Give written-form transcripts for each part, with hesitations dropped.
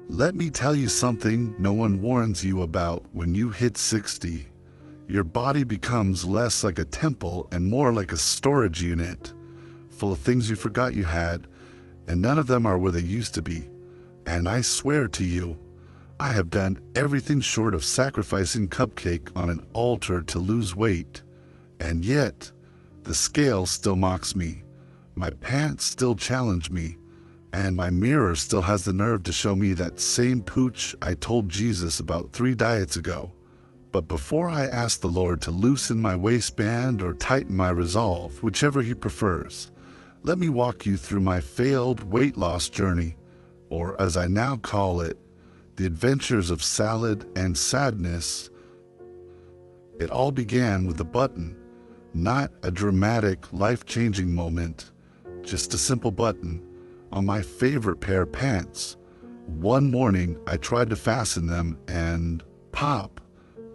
Let me tell you something no one warns you about. When you hit 60, your body becomes less like a temple and more like a storage unit, full of things you forgot you had, and none of them are where they used to be. And I swear to you, I have done everything short of sacrificing cupcake on an altar to lose weight. And yet, the scale still mocks me, my pants still challenge me, and my mirror still has the nerve to show me that same pooch I told Jesus about 3 diets ago. But before I ask the Lord to loosen my waistband or tighten my resolve, whichever He prefers, let me walk you through my failed weight loss journey, or as I now call it, the adventures of salad and sadness. It all began with a button, not a dramatic, life-changing moment, just a simple button on my favorite pair of pants. One morning, I tried to fasten them and pop,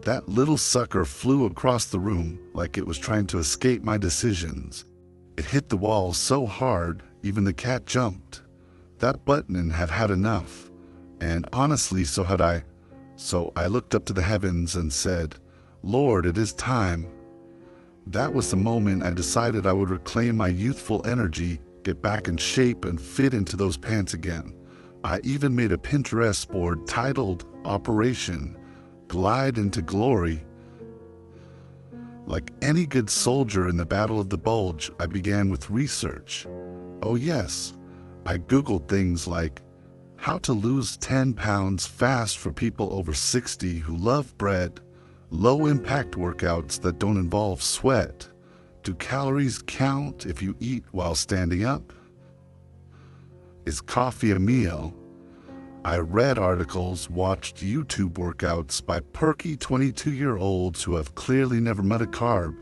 that little sucker flew across the room like it was trying to escape my decisions. It hit the wall so hard, even the cat jumped. That button had had enough, and honestly, so had I. So I looked up to the heavens and said, "Lord, it is time." That was the moment I decided I would reclaim my youthful energy, get back in shape, and fit into those pants again. I even made a Pinterest board titled Operation Glide into Glory. Like any good soldier in the Battle of the Bulge, I began with research. Oh yes, I Googled things like how to lose 10 pounds fast for people over 60 who love bread, low-impact workouts that don't involve sweat. Do calories count if you eat while standing up? Is coffee a meal? I read articles, watched YouTube workouts by perky 22-year-olds who have clearly never met a carb,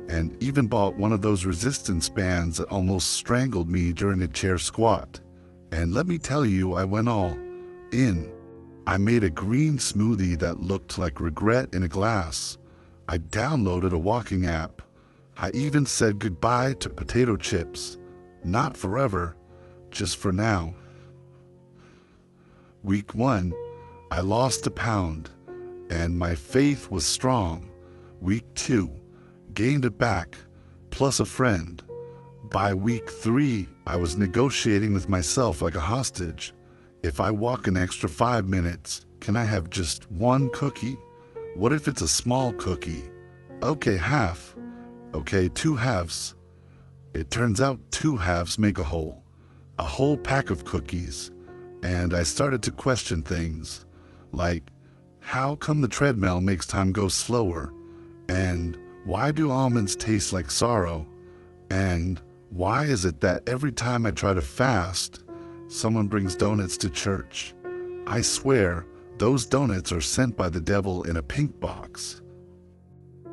and even bought one of those resistance bands that almost strangled me during a chair squat. And let me tell you, I went all in. I made a green smoothie that looked like regret in a glass. I downloaded a walking app. I even said goodbye to potato chips. Not forever, just for now. Week 1, I lost a pound, and my faith was strong. Week 2, gained it back, plus a friend. By week 3, I was negotiating with myself like a hostage. If I walk an extra 5 minutes, can I have just 1 cookie? What if it's a small cookie? Okay, half. Okay, 2 halves. It turns out 2 halves make a whole pack of cookies. And I started to question things, like, how come the treadmill makes time go slower? And why do almonds taste like sorrow? And why is it that every time I try to fast, someone brings donuts to church? I swear, those donuts are sent by the devil in a pink box.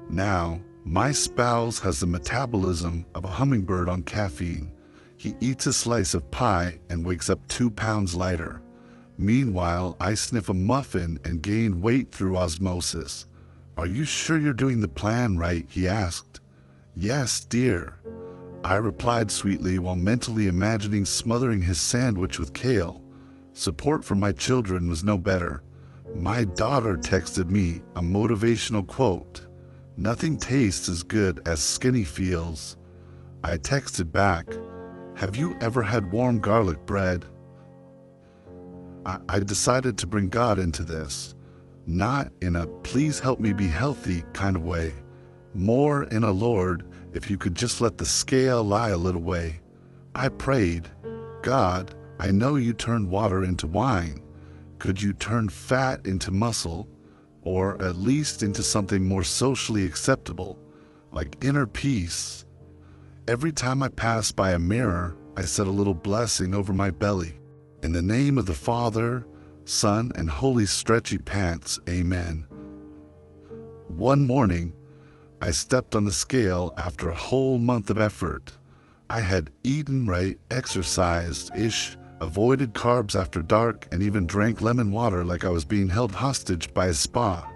Now, my spouse has the metabolism of a hummingbird on caffeine. He eats a slice of pie and wakes up 2 pounds lighter. Meanwhile, I sniff a muffin and gain weight through osmosis. "Are you sure you're doing the plan right?" he asked. "Yes, dear," I replied sweetly while mentally imagining smothering his sandwich with kale. Support from my children was no better. My daughter texted me a motivational quote, "Nothing tastes as good as skinny feels." I texted back, "Have you ever had warm garlic bread?" I decided to bring God into this, not in a "please help me be healthy" kind of way, more in a "Lord, if you could just let the scale lie a little way." I prayed, "God, I know you turned water into wine. Could you turn fat into muscle, or at least into something more socially acceptable, like inner peace?" Every time I passed by a mirror, I said a little blessing over my belly. "In the name of the Father, Son, and Holy Stretchy Pants, Amen." One morning, I stepped on the scale after a whole month of effort. I had eaten right, exercised-ish, avoided carbs after dark, and even drank lemon water like I was being held hostage by a spa.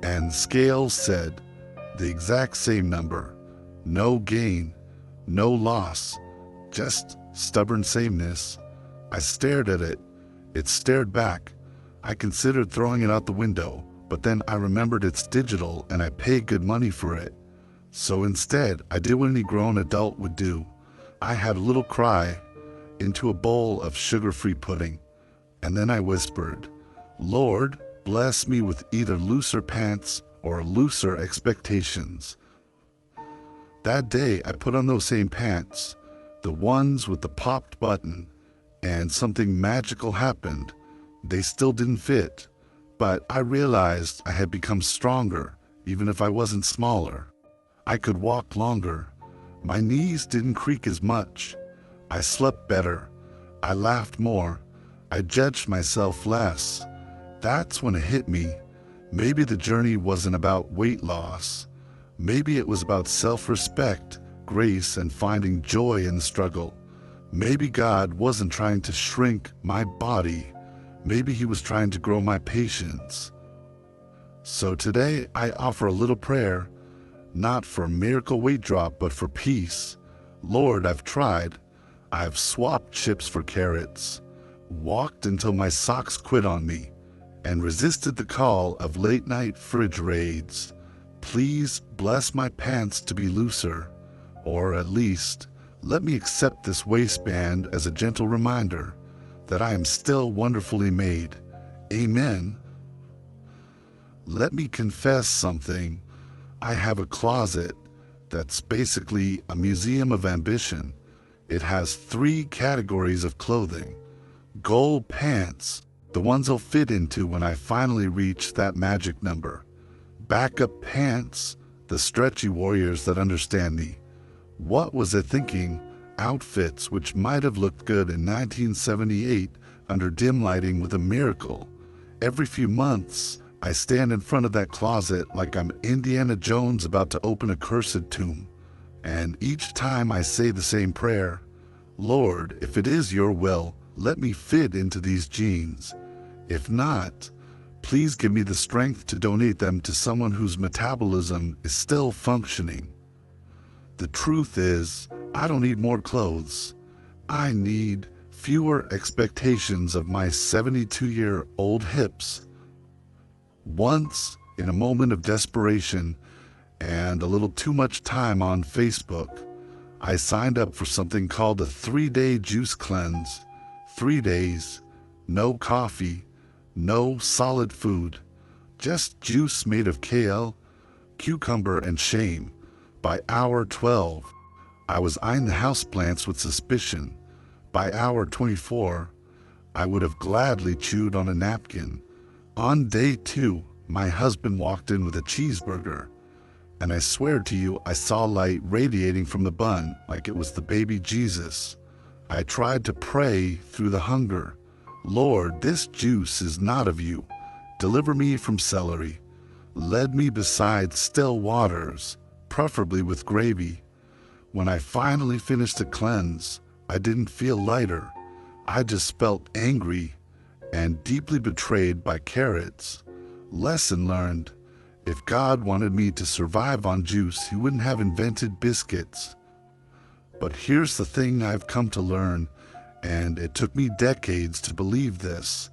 And scale said the exact same number. No gain. No loss, just stubborn sameness. I stared at it. It stared back. I considered throwing it out the window, but then I remembered it's digital and I pay good money for it. So instead, I did what any grown adult would do. I had a little cry into a bowl of sugar-free pudding, and then I whispered, "Lord, bless me with either looser pants or looser expectations." That day, I put on those same pants, the ones with the popped button, and something magical happened. They still didn't fit, but I realized I had become stronger, even if I wasn't smaller. I could walk longer. My knees didn't creak as much. I slept better. I laughed more. I judged myself less. That's when it hit me. Maybe the journey wasn't about weight loss. Maybe it was about self-respect, grace, and finding joy in the struggle. Maybe God wasn't trying to shrink my body. Maybe He was trying to grow my patience. So today I offer a little prayer, not for a miracle weight drop, but for peace. Lord, I've tried. I've swapped chips for carrots, walked until my socks quit on me, and resisted the call of late-night fridge raids. Please bless my pants to be looser, or at least let me accept this waistband as a gentle reminder that I am still wonderfully made. Amen. Let me confess something. I have a closet that's basically a museum of ambition. It has 3 categories of clothing. Gold pants, the ones I'll fit into when I finally reach that magic number. Backup pants, the stretchy warriors that understand me. What was I thinking? Outfits which might have looked good in 1978 under dim lighting with a miracle. Every few months, I stand in front of that closet like I'm Indiana Jones about to open a cursed tomb. And each time I say the same prayer, Lord, if it is your will, let me fit into these jeans. If not, please give me the strength to donate them to someone whose metabolism is still functioning. The truth is, I don't need more clothes. I need fewer expectations of my 72-year-old hips. Once, in a moment of desperation and a little too much time on Facebook, I signed up for something called a 3-day juice cleanse. 3 days, no coffee, no solid food, just juice made of kale, cucumber, and shame. By hour 12, I was eyeing the houseplants with suspicion. By hour 24, I would have gladly chewed on a napkin. On day 2, my husband walked in with a cheeseburger, and I swear to you, I saw light radiating from the bun like it was the baby Jesus. I tried to pray through the hunger. Lord, this juice is not of you. Deliver me from celery. Lead me beside still waters, preferably with gravy. When I finally finished the cleanse, I didn't feel lighter. I just felt angry and deeply betrayed by carrots. Lesson learned. If God wanted me to survive on juice, He wouldn't have invented biscuits. But here's the thing I've come to learn, and it took me decades to believe this.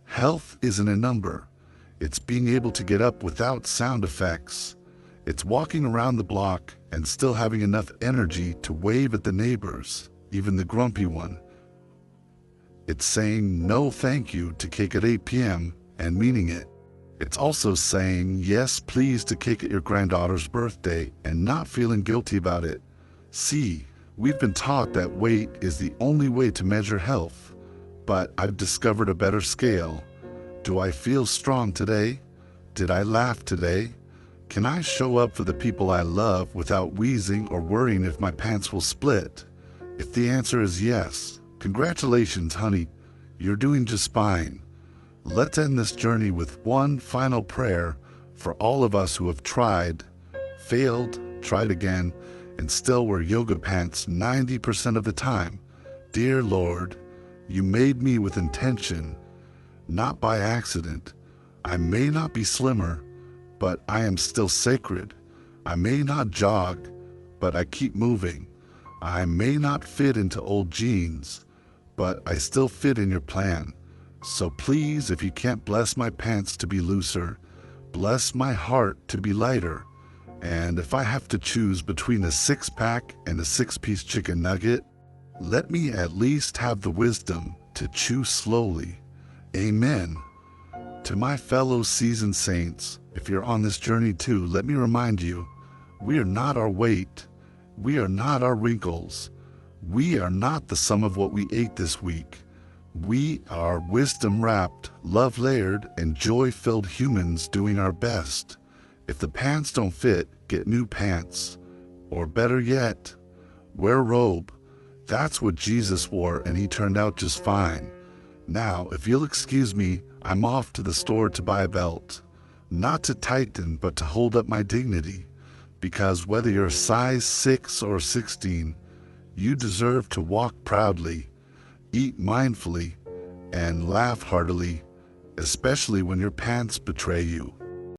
Health isn't a number. It's being able to get up without sound effects. It's walking around the block and still having enough energy to wave at the neighbors, even the grumpy one. It's saying no thank you to cake at 8 p.m. and meaning it. It's also saying yes please to cake at your granddaughter's birthday and not feeling guilty about it. See, we've been taught that weight is the only way to measure health, but I've discovered a better scale. Do I feel strong today? Did I laugh today? Can I show up for the people I love without wheezing or worrying if my pants will split? If the answer is yes, congratulations, honey. You're doing just fine. Let's end this journey with one final prayer for all of us who have tried, failed, tried again, and still wear yoga pants 90% of the time. Dear Lord, you made me with intention, not by accident. I may not be slimmer, but I am still sacred. I may not jog, but I keep moving. I may not fit into old jeans, but I still fit in your plan. So please, if you can't bless my pants to be looser, bless my heart to be lighter. And if I have to choose between a six-pack and a six-piece chicken nugget, let me at least have the wisdom to chew slowly. Amen. To my fellow seasoned saints, if you're on this journey too, let me remind you, we are not our weight. We are not our wrinkles. We are not the sum of what we ate this week. We are wisdom-wrapped, love-layered, and joy-filled humans doing our best. If the pants don't fit, get new pants. Or better yet, wear a robe. That's what Jesus wore, and he turned out just fine. Now, if you'll excuse me, I'm off to the store to buy a belt. Not to tighten, but to hold up my dignity. Because whether you're a size 6 or 16, you deserve to walk proudly, eat mindfully, and laugh heartily, especially when your pants betray you.